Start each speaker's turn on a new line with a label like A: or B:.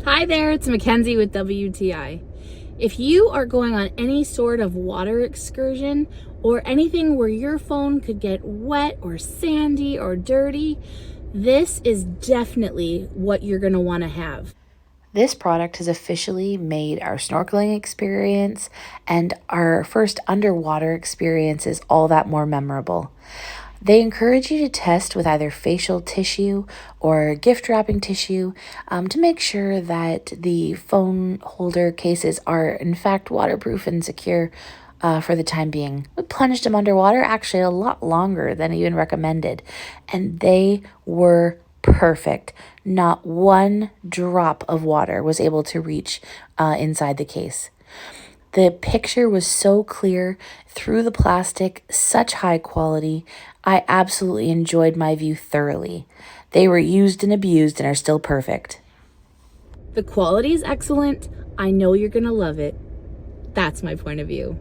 A: Hi there, it's Mackenzie with WTI. If you are going on any sort of water excursion or anything where your phone could get wet or sandy or dirty, this is definitely what you're going to want to have.
B: This product has officially made our snorkeling experience and our first underwater experiences all that more memorable. They encourage you to test with either facial tissue or gift wrapping tissue to make sure that the phone holder cases are in fact waterproof and secure for the time being. We plunged them underwater actually a lot longer than even recommended, and they were perfect. Not one drop of water was able to reach inside the case. The picture was so clear through the plastic, such high quality. I absolutely enjoyed my view thoroughly. They were used and abused and are still perfect.
A: The quality is excellent. I know you're going to love it. That's my point of view.